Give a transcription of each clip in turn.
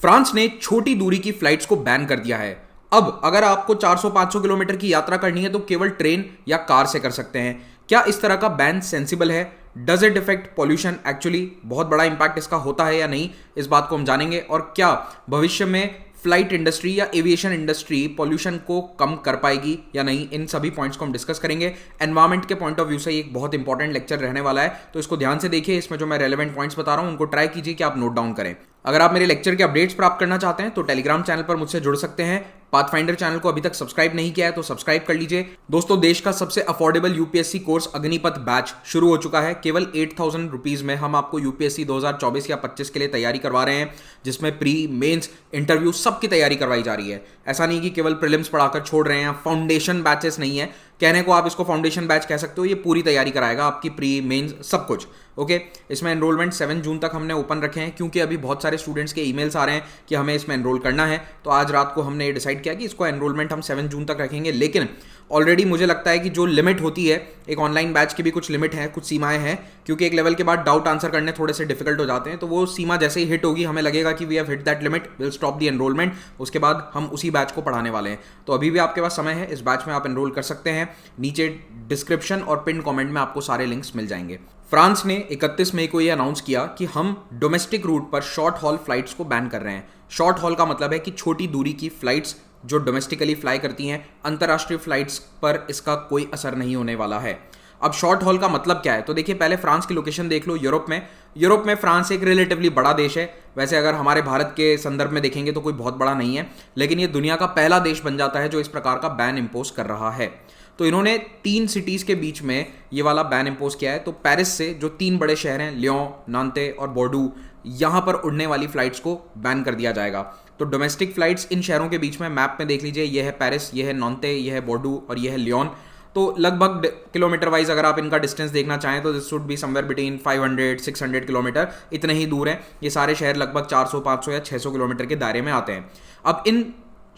France ने छोटी दूरी की फ्लाइट्स को बैन कर दिया है। अब अगर आपको 400-500 किलोमीटर की यात्रा करनी है तो केवल ट्रेन या कार से कर सकते हैं। क्या इस तरह का बैन सेंसिबल है? Does it effect pollution? Actually बहुत बड़ा इंपैक्ट इसका होता है या नहीं, इस बात को हम जानेंगे। और क्या भविष्य में फ्लाइट इंडस्ट्री या एविएशन इंडस्ट्री पॉल्यूशन को कम कर पाएगी या नहीं, इन सभी पॉइंट्स को हम डिस्कस करेंगे। एनवायरमेंट के पॉइंट ऑफ व्यू से एक बहुत इंपॉर्टेंट लेक्चर रहने वाला है, तो इसको ध्यान से देखिए। इसमें जो मैं रेलेवेंट पॉइंट्स बता रहा हूं उनको ट्राई कीजिए कि आप नोट डाउन करें। अगर आप मेरे लेक्चर के अपडेट्स प्राप्त करना चाहते हैं तो टेलीग्राम चैनल पर मुझसे जुड़ सकते हैं। पाथफाइंडर चैनल को अभी तक सब्सक्राइब नहीं किया है तो सब्सक्राइब कर लीजिए। दोस्तों, देश का सबसे affordable UPSC course Agnipath batch शुरू हो चुका है। केवल 8,000 रुपीज में हम आपको यूपीएससी 2024 या 25 के लिए तैयारी करवा रहे हैं, जिसमें प्री, मेंस, इंटरव्यू सबकी तैयारी करवाई जा रही है। ऐसा नहीं कि केवल प्रीलिम्स पढ़ाकर छोड़ रहे हैं। फाउंडेशन बैचेस नहीं है, कहने को आप इसको फाउंडेशन बैच कह सकते हो। ये पूरी तैयारी कराएगा आपकी, प्री, मेंस, सब कुछ। ओके, इसमें एनरोलमेंट 7 जून तक हमने ओपन रखे हैं, क्योंकि अभी बहुत सारे स्टूडेंट्स के ईमेल्स आ रहे हैं कि हमें इसमें एनरोल करना है। तो आज रात को हमने डिसाइड किया कि इसको एनरोलमेंट हम 7 जून तक रखेंगे। लेकिन ऑलरेडी मुझे लगता है कि जो लिमिट होती है, एक ऑनलाइन बैच की भी कुछ लिमिट है, कुछ सीमाएं हैं, क्योंकि एक लेवल के बाद डाउट आंसर करने थोड़े से डिफिकल्ट हो जाते हैं। तो वो सीमा जैसे ही हिट होगी, हमें लगेगा कि we have hit that limit, will stop the enrolment. उसके बाद हम उसी बैच को पढ़ाने वाले हैं। तो अभी भी आपके पास समय है, इस बैच में आप एनरोल कर सकते हैं। नीचे डिस्क्रिप्शन और पिन कमेंट में आपको सारे लिंक्स मिल जाएंगे। फ्रांस ने 31 मई को यह अनाउंस किया कि हम डोमेस्टिक रूट पर शॉर्ट हॉल फ्लाइट्स को बैन कर रहे हैं। शॉर्ट हॉल का मतलब है कि छोटी दूरी की फ्लाइट्स जो डोमेस्टिकली फ्लाई करती हैं, अंतर्राष्ट्रीय फ्लाइट्स पर इसका कोई असर नहीं होने वाला है। अब शॉर्ट हॉल का मतलब क्या है? तो देखिए, पहले फ्रांस की लोकेशन देख लो। यूरोप में फ्रांस एक रिलेटिवली बड़ा देश है। वैसे अगर हमारे भारत के संदर्भ में देखेंगे तो कोई बहुत बड़ा नहीं है, लेकिन ये दुनिया का पहला देश बन जाता है जो इस प्रकार का बैन इंपोज कर रहा है। तो इन्होंने 3 सिटीज के बीच में ये वाला बैन इंपोज किया है। तो पेरिस से जो 3 बड़े शहर हैं, लियोन, नांते और बोर्डू, यहां पर उड़ने वाली फ्लाइट्स को बैन कर दिया जाएगा। तो डोमेस्टिक फ्लाइट्स इन शहरों के बीच में मैप में देख लीजिए, ये है पेरिस, ये है नांते, ये है बोर्डू और ये है लियोन। तो लगभग किलोमीटर वाइज अगर आप इनका डिस्टेंस देखना चाहें तो this should be somewhere between 500-600 kilometre, इतने ही दूर हैं। ये सारे शहर लगभग 400, 500 या 600 किलोमीटर के दायरे में आते हैं। अब इन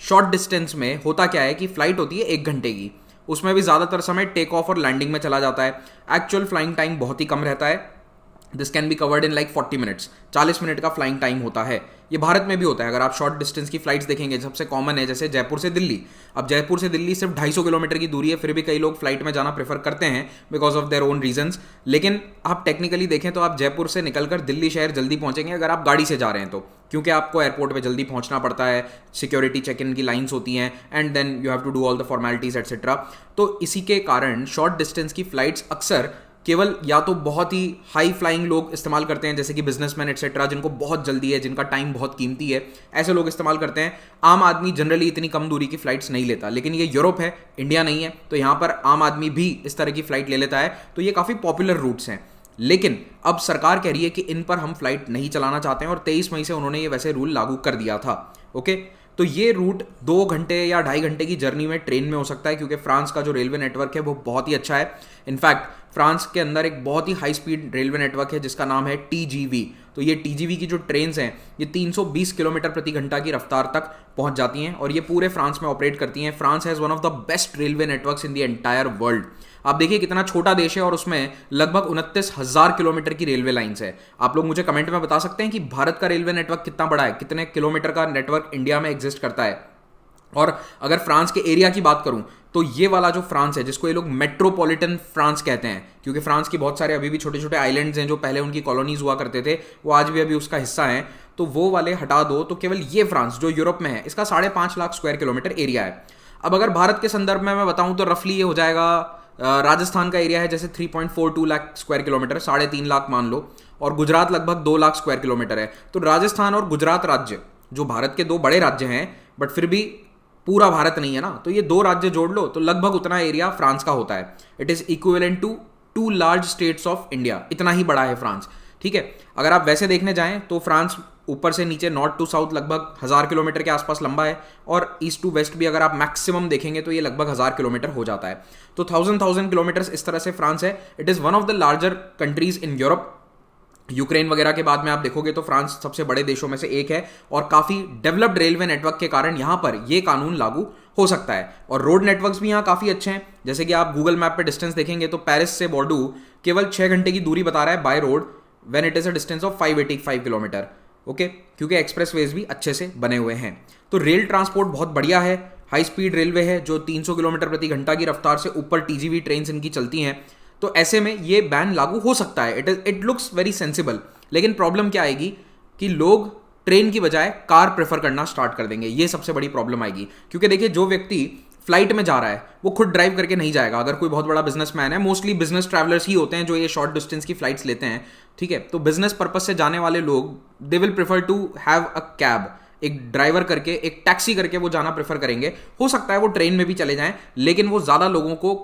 शॉर्ट डिस्टेंस में होता क्या है कि फ्लाइट होती है 1 घंटे की, उसमें भी ज़्यादातर समय टेक ऑफ और लैंडिंग में चला जाता है। एक्चुअल फ्लाइंग टाइम बहुत ही कम रहता है। This can be covered in like 40 minutes, 40 minute का फ्लाइंग टाइम होता है। ये भारत में भी होता है। अगर आप शॉर्ट डिस्टेंस की फ्लाइट्स देखेंगे, सबसे कॉमन है जैसे जयपुर से दिल्ली। अब जयपुर से दिल्ली सिर्फ 250 किलोमीटर की दूरी है, फिर भी कई लोग फ्लाइट में जाना प्रेफर करते हैं because of their own reasons. लेकिन आप टेक्निकली देखें तो आप जयपुर से निकलकर दिल्ली शहर जल्दी पहुंचेंगे अगर आप गाड़ी से जा रहे हैं तो, क्योंकि आपको एयरपोर्ट पे जल्दी पहुंचना पड़ता है, सिक्योरिटी चेक इन की लाइंस होती हैं, and then you have to do all the formalities etcetera. तो इसी के कारण शॉर्ट डिस्टेंस की फ्लाइट्स अक्सर केवल या तो बहुत ही हाई फ्लाइंग लोग इस्तेमाल करते हैं, जैसे कि बिजनेसमैन एटसेट्रा, जिनको बहुत जल्दी है, जिनका टाइम बहुत कीमती है, ऐसे लोग इस्तेमाल करते हैं। आम आदमी जनरली इतनी कम दूरी की फ्लाइट्स नहीं लेता। लेकिन ये यूरोप है, इंडिया नहीं है, तो यहाँ पर आम आदमी भी इस तरह की फ्लाइट ले लेता है। तो ये काफ़ी पॉपुलर रूट्स हैं। लेकिन अब सरकार कह रही है कि इन पर हम फ्लाइट नहीं चलाना चाहते हैं, और 23 मई से उन्होंने ये वैसे रूल लागू कर दिया था। ओके, तो ये रूट 2 घंटे या 2.5 घंटे की जर्नी में ट्रेन में हो सकता है, क्योंकि फ्रांस का जो रेलवे नेटवर्क है वो बहुत ही अच्छा है। इनफैक्ट फ्रांस के अंदर एक बहुत ही हाई स्पीड रेलवे नेटवर्क है जिसका नाम है TGV। तो ये TGV की जो ट्रेन्स हैं, ये 320 किलोमीटर प्रति घंटा की रफ्तार तक पहुंच जाती हैं, और ये पूरे फ्रांस में ऑपरेट करती हैं। France has one of the best railway networks in the entire world. आप देखिए कितना छोटा देश है और उसमें लगभग 29,000 किलोमीटर की रेलवे लाइंस है। आप लोग मुझे कमेंट में बता सकते हैं कि भारत का रेलवे नेटवर्क कितना बड़ा है, कितने किलोमीटर का नेटवर्क इंडिया में एग्जिस्ट करता है। और अगर फ्रांस के एरिया की बात करूं तो ये वाला जो फ्रांस है, जिसको ये लोग मेट्रोपॉलिटन फ्रांस कहते हैं, क्योंकि फ्रांस की बहुत सारे अभी भी छोटे छोटे आइलैंड्स हैं जो पहले उनकी कॉलोनीज हुआ करते थे, वो आज भी अभी उसका हिस्सा हैं। तो वो वाले हटा दो तो केवल ये फ्रांस जो यूरोप में है, इसका 5.5 लाख स्क्वायर किलोमीटर एरिया है। अब अगर भारत के संदर्भ में मैं बताऊं तो रफली ये हो जाएगा, राजस्थान का एरिया है जैसे 3.42 लाख स्क्वायर किलोमीटर, 3.5 लाख मान लो, और गुजरात लगभग 2 लाख स्क्वायर किलोमीटर है। तो राजस्थान और गुजरात राज्य जो भारत के 2 बड़े राज्य हैं, बट फिर भी पूरा भारत नहीं है ना, तो ये 2 राज्य जोड़ लो तो लगभग उतना एरिया फ्रांस का होता है। It is equivalent to 2 large states of India, इतना ही बड़ा है फ्रांस। ठीक है, अगर आप वैसे देखने जाएं तो फ्रांस ऊपर से नीचे नॉर्थ टू साउथ लगभग 1000 किलोमीटर के आसपास लंबा है, और ईस्ट टू वेस्ट भी अगर आप मैक्सिमम देखेंगे तो ये लगभग 1000 किलोमीटर हो जाता है। तो 1000 किलोमीटर इस तरह से फ्रांस है। It is one of the larger countries in Europe. Ukraine वगैरह के बाद में आप देखोगे तो फ्रांस सबसे बड़े देशों में से एक है, और काफ़ी डेवलप्ड रेलवे नेटवर्क के कारण यहाँ पर ये कानून लागू हो सकता है। और रोड नेटवर्क्स भी यहाँ काफ़ी अच्छे हैं। जैसे कि आप गूगल मैप पे डिस्टेंस देखेंगे तो पेरिस से बोर्डू केवल 6 घंटे की दूरी बता रहा है by road, when it is a distance of 585 kilometre. Okay, क्योंकि एक्सप्रेसवेज भी अच्छे से बने हुए हैं। तो रेल ट्रांसपोर्ट बहुत बढ़िया है, हाई स्पीड रेलवे है जो 300 किलोमीटर प्रति घंटा की रफ्तार से ऊपर टीजीवी ट्रेन इनकी चलती हैं। तो ऐसे में ये बैन लागू हो सकता है, इट लुक्स वेरी सेंसिबल। लेकिन प्रॉब्लम क्या आएगी कि लोग ट्रेन की बजाय कार प्रेफर करना स्टार्ट कर देंगे, ये सबसे बड़ी प्रॉब्लम आएगी। क्योंकि देखिए, जो व्यक्ति फ्लाइट में जा रहा है वो खुद ड्राइव करके नहीं जाएगा। अगर कोई बहुत बड़ा बिजनेसमैन है, मोस्टली बिजनेस ट्रैवलर्स ही होते हैं जो ये शॉर्ट डिस्टेंस की फ्लाइट्स लेते हैं, ठीक है, तो बिजनेस पर्पज से जाने वाले लोग they will prefer to have a cab, एक ड्राइवर करके, एक टैक्सी करके वो जाना प्रेफर करेंगे। हो सकता है वो ट्रेन में भी चले जाएं, लेकिन वो ज्यादा लोगों को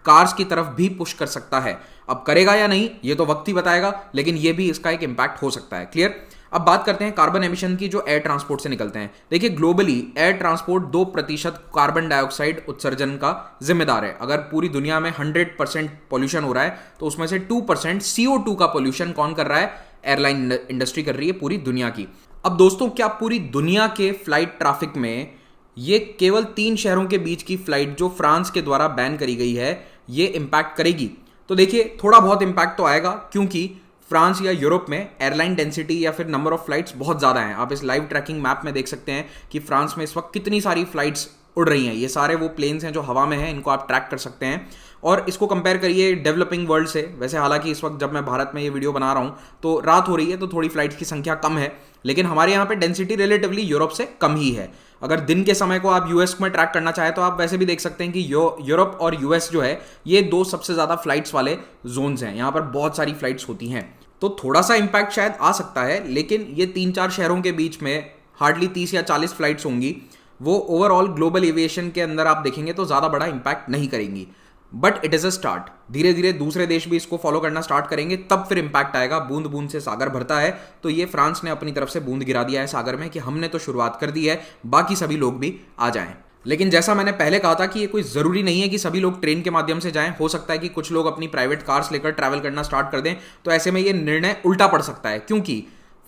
कार्स की तरफ भी पुश कर सकता है। अब करेगा या नहीं ये तो वक्त ही बताएगा, लेकिन ये भी इसका एक इंपैक्ट हो सकता है। क्लियर। अब बात करते हैं कार्बन एमिशन की जो एयर ट्रांसपोर्ट से निकलते हैं। देखिए, globally air transport 2% carbon dioxide उत्सर्जन का जिम्मेदार है। अगर पूरी दुनिया में 100% पॉल्यूशन हो रहा है तो उसमें से 2% CO2 का पॉल्यूशन कौन कर रहा है? एयरलाइन इंडस्ट्री कर रही है पूरी दुनिया की। अब दोस्तों, क्या पूरी दुनिया के फ्लाइट ट्रैफिक में ये केवल 3 शहरों के बीच की फ्लाइट जो फ्रांस के द्वारा बैन करी गई है ये इंपैक्ट करेगी? तो देखिए, थोड़ा बहुत इंपैक्ट तो आएगा, क्योंकि फ्रांस या यूरोप में एयरलाइन डेंसिटी या फिर नंबर ऑफ फ्लाइट्स बहुत ज़्यादा हैं। आप इस लाइव ट्रैकिंग मैप में देख सकते हैं कि फ्रांस में इस वक्त कितनी सारी फ्लाइट्स उड़ रही हैं। ये सारे वो प्लेन्स हैं जो हवा में हैं, इनको आप ट्रैक कर सकते हैं। और इसको कंपेयर करिए डेवलपिंग वर्ल्ड से। वैसे हालांकि इस वक्त जब मैं भारत में ये वीडियो बना रहा हूँ तो रात हो रही है, तो थोड़ी फ्लाइट्स की संख्या कम है, लेकिन हमारे यहाँ पे डेंसिटी रिलेटिवली यूरोप से कम ही है। अगर दिन के समय को आप यूएस में ट्रैक करना चाहे तो आप वैसे भी देख सकते हैं कि यूरोप और यूएस जो है ये 2 सबसे ज़्यादा फ्लाइट्स वाले जोन्स हैं। यहाँ पर बहुत सारी फ्लाइट्स होती हैं, तो थोड़ा सा इंपैक्ट शायद आ सकता है, लेकिन ये 3-4 शहरों के बीच में हार्डली 30 या 40 फ्लाइट्स होंगी। वो ओवरऑल ग्लोबल एविएशन के अंदर आप देखेंगे तो ज़्यादा बड़ा इंपैक्ट नहीं करेंगी। But it is a start. धीरे धीरे दूसरे देश भी इसको फॉलो करना स्टार्ट करेंगे, तब फिर इंपैक्ट आएगा। बूंद बूंद से सागर भरता है, तो ये फ्रांस ने अपनी तरफ से बूंद गिरा दिया है सागर में कि हमने तो शुरुआत कर दी है, बाकी सभी लोग भी आ जाएं। लेकिन जैसा मैंने पहले कहा था कि ये कोई ज़रूरी नहीं है कि सभी लोग ट्रेन के माध्यम से जाएं। हो सकता है कि कुछ लोग अपनी प्राइवेट कार्स लेकर ट्रैवल करना स्टार्ट कर दें, तो ऐसे में ये निर्णय उल्टा पड़ सकता है। क्योंकि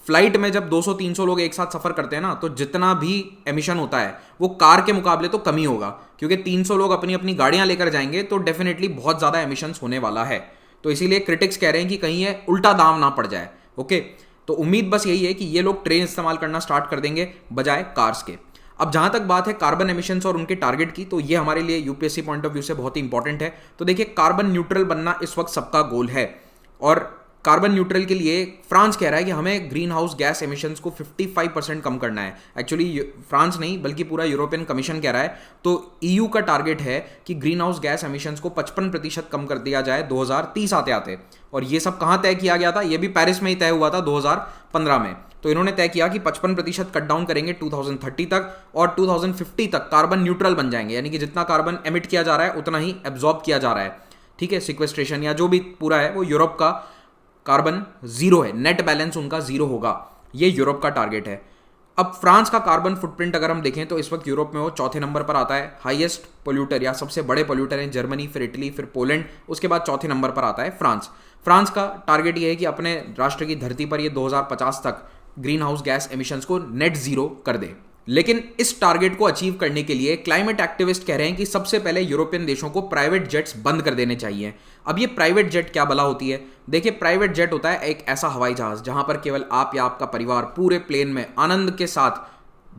फ्लाइट में जब 200-300 लोग एक साथ सफर करते हैं ना, तो जितना भी एमिशन होता है वो कार के मुकाबले तो कम ही होगा, क्योंकि 300 लोग अपनी अपनी गाड़ियां लेकर जाएंगे तो डेफिनेटली बहुत ज़्यादा एमिशंस होने वाला है। तो इसीलिए क्रिटिक्स कह रहे हैं कि कहीं ये उल्टा दाम ना पड़ जाए। ओके, तो उम्मीद बस यही है कि ये लोग ट्रेन इस्तेमाल करना स्टार्ट कर देंगे बजाय कार्स के। अब जहां तक बात है कार्बन एमिशंस और उनके टारगेट की, तो ये हमारे लिए यूपीएससी पॉइंट ऑफ व्यू से बहुत ही इंपॉर्टेंट है। तो देखिए, कार्बन न्यूट्रल बनना इस वक्त सबका गोल है, और कार्बन न्यूट्रल के लिए फ्रांस कह रहा है कि हमें ग्रीन हाउस गैस एमिशंस को 55% कम करना है। एक्चुअली फ्रांस नहीं बल्कि पूरा यूरोपियन कमीशन कह रहा है। तो ईयू का टारगेट है कि ग्रीन हाउस गैस एमिशंस को 55% कम कर दिया जाए 2030 आते आते। और ये सब कहाँ तय किया गया था? ये भी पेरिस में ही तय हुआ था 2015 में। तो इन्होंने तय किया कि 55% कट डाउन करेंगे 2030 तक, और 2050 तक कार्बन न्यूट्रल बन जाएंगे, यानी कि जितना कार्बन एमिट किया जा रहा है उतना ही एब्जॉर्ब किया जा रहा है। ठीक है, सिक्वेस्ट्रेशन या जो भी पूरा है वो यूरोप का कार्बन जीरो है, नेट बैलेंस उनका जीरो होगा, ये यूरोप का टारगेट है। अब फ्रांस का कार्बन फुटप्रिंट अगर हम देखें तो इस वक्त यूरोप में वो चौथे नंबर पर आता है। हाईएस्ट पोल्यूटर या सबसे बड़े पोल्यूटर हैं जर्मनी, फिर इटली, फिर पोलैंड, उसके बाद चौथे नंबर पर आता है फ्रांस। फ्रांस का टारगेट ये है कि अपने राष्ट्र की धरती पर ये 2050 तक ग्रीन हाउस गैस एमिशंस को नेट जीरो कर दे। लेकिन इस टारगेट को अचीव करने के लिए क्लाइमेट एक्टिविस्ट कह रहे हैं कि सबसे पहले यूरोपियन देशों को प्राइवेट जेट्स बंद कर देने चाहिए। अब ये प्राइवेट जेट क्या भला होती है? देखिए, प्राइवेट जेट होता है एक ऐसा हवाई जहाज जहां पर केवल आप या आपका परिवार पूरे प्लेन में आनंद के साथ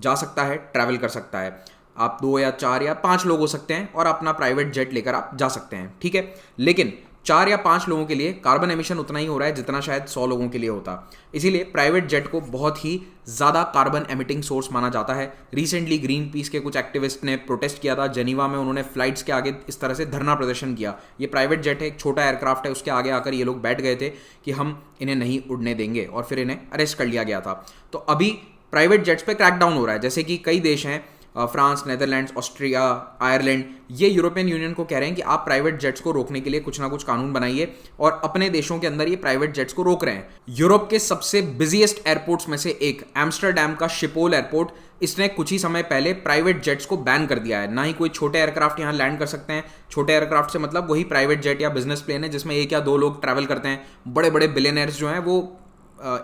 जा सकता है, ट्रैवल कर सकता है। आप 2 या 4 या 5 लोग हो सकते हैं और अपना प्राइवेट जेट लेकर आप जा सकते हैं, ठीक है। लेकिन 4 या 5 लोगों के लिए कार्बन एमिशन उतना ही हो रहा है जितना शायद 100 लोगों के लिए होता। इसीलिए प्राइवेट जेट को बहुत ही ज़्यादा कार्बन एमिटिंग सोर्स माना जाता है। रिसेंटली ग्रीन पीस के कुछ एक्टिविस्ट ने प्रोटेस्ट किया था जेनीवा में, उन्होंने फ्लाइट्स के आगे इस तरह से धरना प्रदर्शन किया। ये प्राइवेट जेट है, एक छोटा एयरक्राफ्ट है, उसके आगे आकर ये लोग बैठ गए थे कि हम इन्हें नहीं उड़ने देंगे, और फिर इन्हें अरेस्ट कर लिया गया था। तो अभी प्राइवेट जेट्स पे क्रैकडाउन हो रहा है, जैसे कि कई देश हैं, फ्रांस, नेदरलैंड्स, ऑस्ट्रिया, आयरलैंड, ये यूरोपियन यूनियन को कह रहे हैं कि आप प्राइवेट जेट्स को रोकने के लिए कुछ ना कुछ कानून बनाइए, और अपने देशों के अंदर ये प्राइवेट जेट्स को रोक रहे हैं। यूरोप के सबसे बिजिएस्ट एयरपोर्ट्स में से एक एम्स्टरडैम का शिपोल एयरपोर्ट, इसने कुछ ही समय पहले प्राइवेट जेट्स को बैन कर दिया है। ना ही कोई छोटे एयरक्राफ्ट यहाँ लैंड कर सकते हैं। छोटे एयरक्राफ्ट से मतलब वही प्राइवेट जेट या बिजनेस प्लेन है जिसमें 1 या 2 लोग ट्रैवल करते हैं। बड़े बड़े बिलियनर्स जो हैं वो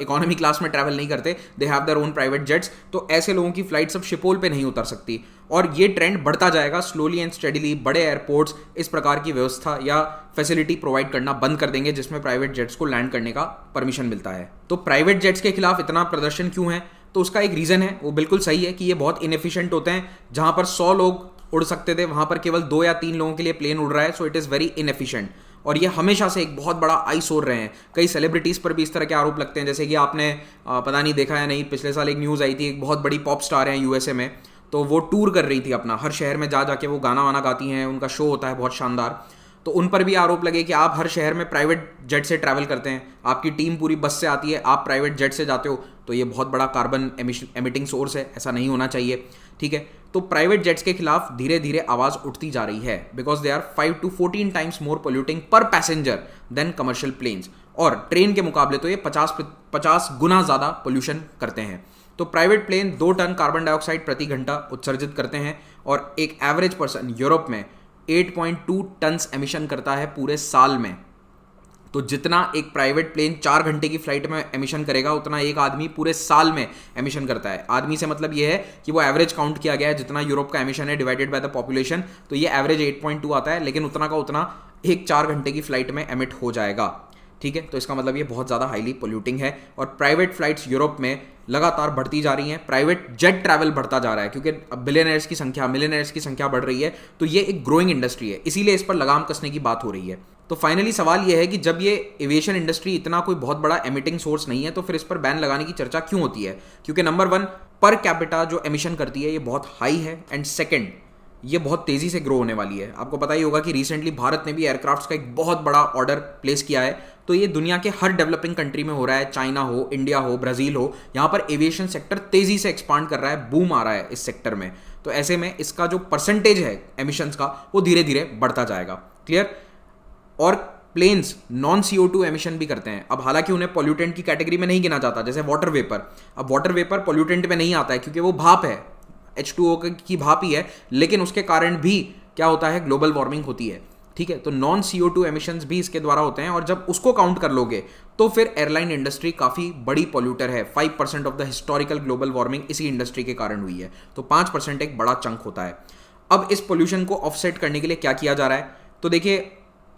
इकोनॉमी क्लास में ट्रैवल नहीं करते, they have their own private jets, तो ऐसे लोगों की फ्लाइट सब शिपोल पे नहीं उतर सकती। और ये ट्रेंड बढ़ता जाएगा स्लोली एंड स्टेडीली। बड़े एयरपोर्ट्स इस प्रकार की व्यवस्था या फैसिलिटी प्रोवाइड करना बंद कर देंगे जिसमें प्राइवेट जेट्स को लैंड करने का परमिशन मिलता है। तो प्राइवेट जेट्स के खिलाफ इतना प्रदर्शन क्यों है? तो उसका एक रीज़न है, वो बिल्कुल सही है कि ये बहुत इनएफिशिएंट होते हैं। जहां पर 100 लोग उड़ सकते थे वहां पर केवल 2 या 3 लोगों के लिए प्लेन उड़ रहा है, so it is very inefficient. और ये हमेशा से एक बहुत बड़ा आईसोर रहे हैं। कई सेलिब्रिटीज़ पर भी इस तरह के आरोप लगते हैं, जैसे कि आपने पता नहीं देखा या नहीं, पिछले साल एक न्यूज़ आई थी, एक बहुत बड़ी पॉप स्टार हैं यूएसए में, तो वो टूर कर रही थी अपना, हर शहर में जा जाके वो गाना वाना गाती हैं, उनका शो होता है बहुत शानदार। तो उन पर भी आरोप लगे कि आप हर शहर में प्राइवेट जेट से ट्रैवल करते हैं, आपकी टीम पूरी बस से आती है, आप प्राइवेट जेट से जाते हो, तो ये बहुत बड़ा कार्बन एमिटिंग सोर्स है, ऐसा नहीं होना चाहिए। ठीक है, तो प्राइवेट जेट्स के खिलाफ धीरे धीरे आवाज़ उठती जा रही है, because they are 5 to 14 times more polluting per passenger than commercial planes. और ट्रेन के मुकाबले तो ये 50 गुना ज़्यादा पोल्यूशन करते हैं। तो private plane 2 tonne carbon dioxide प्रति घंटा उत्सर्जित करते हैं, और एक एवरेज पर्सन यूरोप में 8.2 टन्स एमिशन करता है पूरे साल में। तो जितना एक प्राइवेट प्लेन 4 घंटे की फ्लाइट में एमिशन करेगा, उतना एक आदमी पूरे साल में एमिशन करता है। आदमी से मतलब ये है कि वो एवरेज काउंट किया गया है, जितना यूरोप का एमिशन है डिवाइडेड बाय द पॉपुलेशन, तो ये एवरेज 8.2 आता है, लेकिन उतना का उतना एक 4 घंटे की फ्लाइट में एमिट हो जाएगा। ठीक है, तो इसका मतलब ये बहुत ज़्यादा हाईली पोल्यूटिंग है। और प्राइवेट फ्लाइट्स यूरोप में लगातार बढ़ती जा रही हैं, प्राइवेट जेट ट्रैवल बढ़ता जा रहा है, क्योंकि बिलियनर्स की संख्या, मिलियनर्स की संख्या बढ़ रही है, तो ये एक ग्रोइंग इंडस्ट्री है, इसीलिए इस पर लगाम कसने की बात हो रही है। तो फाइनली सवाल यह है कि जब ये एविएशन इंडस्ट्री इतना कोई बहुत बड़ा एमिटिंग सोर्स नहीं है, तो फिर इस पर बैन लगाने की चर्चा क्यों होती है? क्योंकि नंबर 1, पर कैपिटा जो एमिशन करती है ये बहुत हाई है, एंड सेकेंड, ये बहुत तेज़ी से ग्रो होने वाली है। आपको पता ही होगा कि रिसेंटली भारत ने भी एयरक्राफ्ट्स का एक बहुत बड़ा ऑर्डर प्लेस किया है, तो ये दुनिया के हर डेवलपिंग कंट्री में हो रहा है, चाइना हो, इंडिया हो, ब्राज़ील हो, यहाँ पर एविएशन सेक्टर तेज़ी से एक्सपांड कर रहा है, बूम आ रहा है इस सेक्टर में। तो ऐसे में इसका जो परसेंटेज है एमिशंस का, वो धीरे धीरे बढ़ता जाएगा। क्लियर? और प्लेन्स नॉन CO2 एमिशन भी करते हैं। अब हालांकि उन्हें पॉल्यूटेंट की कैटेगरी में नहीं गिना जाता, जैसे वाटर वेपर। अब वाटर वेपर पॉल्यूटेंट में नहीं आता है क्योंकि वो भाप है, H2O की भाप ही है, लेकिन उसके कारण भी क्या होता है, ग्लोबल वार्मिंग होती है। ठीक है, तो नॉन CO2 एमिशंस भी इसके द्वारा होते हैं, और जब उसको काउंट कर लोगे तो फिर एयरलाइन इंडस्ट्री काफ़ी बड़ी पॉल्यूटर है। 5% of the historical global warming इसी इंडस्ट्री के कारण हुई है, तो 5% एक बड़ा चंक होता है। अब इस पोल्यूशन को ऑफसेट करने के लिए क्या किया जा रहा है? तो देखिए,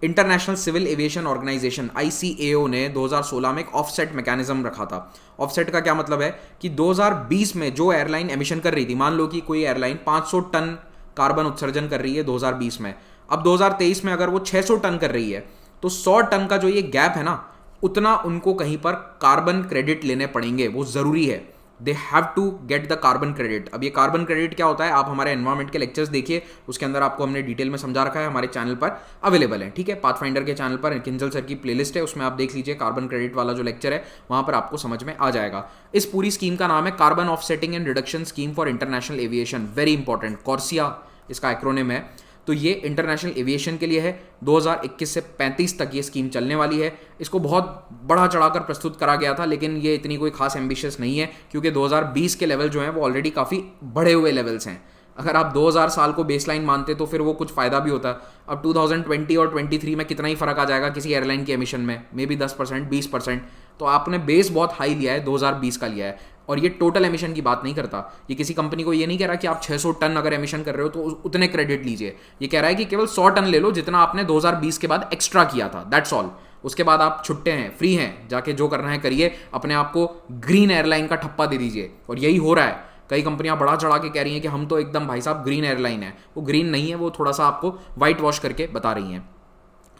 international civil aviation organisation ICAO ने 2016 में एक ऑफसेट मैकेनिज्म रखा था। ऑफसेट का क्या मतलब है कि 2020 में जो एयरलाइन एमिशन कर रही थी, मान लो कि कोई एयरलाइन 500 टन कार्बन उत्सर्जन कर रही है 2020 में, अब 2023 में अगर वो 600 टन कर रही है, तो 100 टन का जो ये गैप है ना, उतना उनको कहीं पर कार्बन क्रेडिट लेने पड़ेंगे, वो ज़रूरी है। They have to get the carbon credit. अब ये कार्बन क्रेडिट क्या होता है, आप हमारे एनवायरमेंट के लेक्चर्स देखिए, उसके अंदर आपको हमने डिटेल में समझा रखा है, हमारे चैनल पर अवेलेबल है। ठीक है, पाथफाइंडर के चैनल पर किंजल सर की प्लेलिस्ट है, उसमें आप देख लीजिए, कार्बन क्रेडिट वाला जो लेक्चर है वहाँ पर आपको समझ में आ जाएगा। इस पूरी स्कीम का नाम है carbon offsetting and reduction scheme for international aviation, very important, CORSIA इसका एक्रोनिम है। तो ये इंटरनेशनल एविएशन के लिए है। 2021 से 35 तक ये स्कीम चलने वाली है। इसको बहुत बढ़ा चढ़ाकर प्रस्तुत करा गया था, लेकिन ये इतनी कोई खास एम्बिशियस नहीं है, क्योंकि 2020 के लेवल जो हैं वो ऑलरेडी काफ़ी बढ़े हुए लेवल्स हैं। अगर आप 2000 साल को बेसलाइन मानते तो फिर वो कुछ फ़ायदा भी होता। अब 2020 और 23 में कितना ही फ़र्क आ जाएगा किसी एयरलाइन के एमिशन में, मे बी 10%, 20%। तो आपने बेस बहुत हाई लिया है, 2020 का लिया है, और ये टोटल एमिशन की बात नहीं करता। ये किसी कंपनी को ये नहीं कह रहा कि आप 600 टन अगर एमिशन कर रहे हो तो उतने क्रेडिट लीजिए। ये कह रहा है कि केवल 100 टन ले लो जितना आपने 2020 के बाद एक्स्ट्रा किया था, दैट्स ऑल। उसके बाद आप छुट्टे हैं, फ्री हैं, जाके जो करना है करिए, अपने आप को ग्रीन एयरलाइन का ठप्पा दे दीजिए। और यही हो रहा है। कई कंपनियां बढ़ा चढ़ा के कह रही हैं कि हम तो एकदम भाई साहब ग्रीन एयरलाइन है। वो ग्रीन नहीं है, वो थोड़ा सा आपको वाइट वॉश करके बता रही हैं।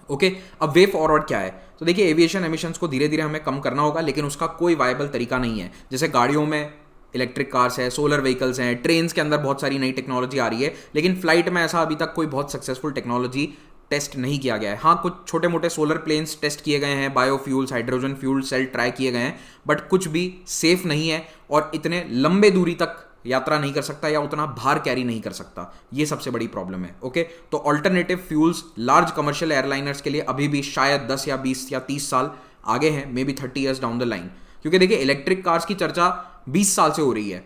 ओके, अब वे फॉरवर्ड क्या है? तो देखिए, एविएशन एमिशंस को धीरे धीरे हमें कम करना होगा, लेकिन उसका कोई वायबल तरीका नहीं है। जैसे गाड़ियों में इलेक्ट्रिक कार्स है, सोलर व्हीकल्स हैं, ट्रेन्स के अंदर बहुत सारी नई टेक्नोलॉजी आ रही है, लेकिन फ्लाइट में ऐसा अभी तक कोई बहुत सक्सेसफुल टेक्नोलॉजी टेस्ट नहीं किया गया है। हाँ, कुछ छोटे मोटे सोलर प्लेन्स टेस्ट किए गए हैं, biofuels, hydrogen fuel cell try किए गए हैं, बट कुछ भी सेफ नहीं है और इतने लंबे दूरी तक यात्रा नहीं कर सकता या उतना भार कैरी नहीं कर सकता। ये सबसे बड़ी प्रॉब्लम है। ओके, तो alternative fuels large commercial airliners के लिए अभी भी शायद 10 या 20 या 30 साल आगे हैं, may be 30 years down the line. क्योंकि देखिए, इलेक्ट्रिक कार्स की चर्चा 20 साल से हो रही है,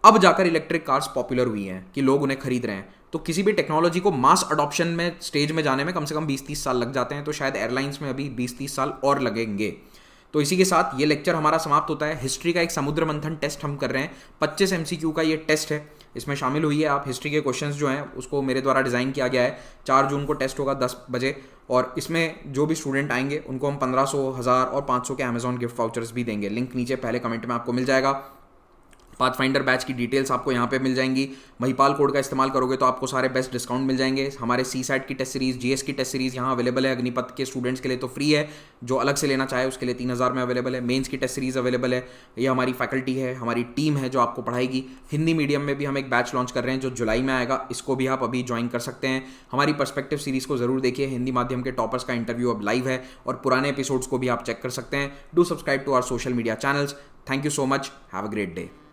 अब जाकर इलेक्ट्रिक कार्स पॉपुलर हुई हैं कि लोग उन्हें खरीद रहे हैं। तो किसी भी टेक्नोलॉजी को मास अडॉप्शन में स्टेज में जाने में कम से कम 20-30 साल लग जाते हैं, तो शायद एयरलाइंस में अभी 20-30 साल और लगेंगे। तो इसी के साथ ये लेक्चर हमारा समाप्त होता है। हिस्ट्री का एक समुद्र मंथन टेस्ट हम कर रहे हैं, 25 MCQ का ये टेस्ट है, इसमें शामिल हुई है आप। हिस्ट्री के क्वेश्चंस जो हैं उसको मेरे द्वारा डिज़ाइन किया गया है। 4 जून को टेस्ट होगा 10 बजे, और इसमें जो भी स्टूडेंट आएंगे उनको हम 1500, 1000 और 500 के अमेजॉन गिफ्ट वाउचर्स भी देंगे। लिंक नीचे पहले कमेंट में आपको मिल जाएगा। पाथफाइंडर बैच की डिटेल्स आपको यहाँ पे मिल जाएंगी। महिपाल कोड का इस्तेमाल करोगे तो आपको सारे बेस्ट डिस्काउंट मिल जाएंगे। हमारे CSAT की टेस्ट सीरीज, GS की टेस्ट सीरीज यहाँ अवेलेबल है। अग्निपथ के स्टूडेंट्स के लिए तो फ्री है, जो अलग से लेना चाहे उसके लिए 3000 में अवेलेबल है। मेंस की टेस्ट सीरीज अवेलेबल है। ये हमारी फैकल्टी है, हमारी टीम है जो आपको पढ़ाएगी। हिंदी मीडियम में भी हम एक बैच लॉन्च कर रहे हैं जो जुलाई में आएगा, इसको भी आप अभी ज्वाइन कर सकते हैं। हमारी पर्सपेक्टिव सीरीज को जरूर देखिए, हिंदी माध्यम के टॉपर्स का इंटरव्यू अब लाइव है, और पुराने एपिसोड्स को भी आप चेक कर सकते हैं। Do subscribe to our social media channels. Thank you so much, have a great day.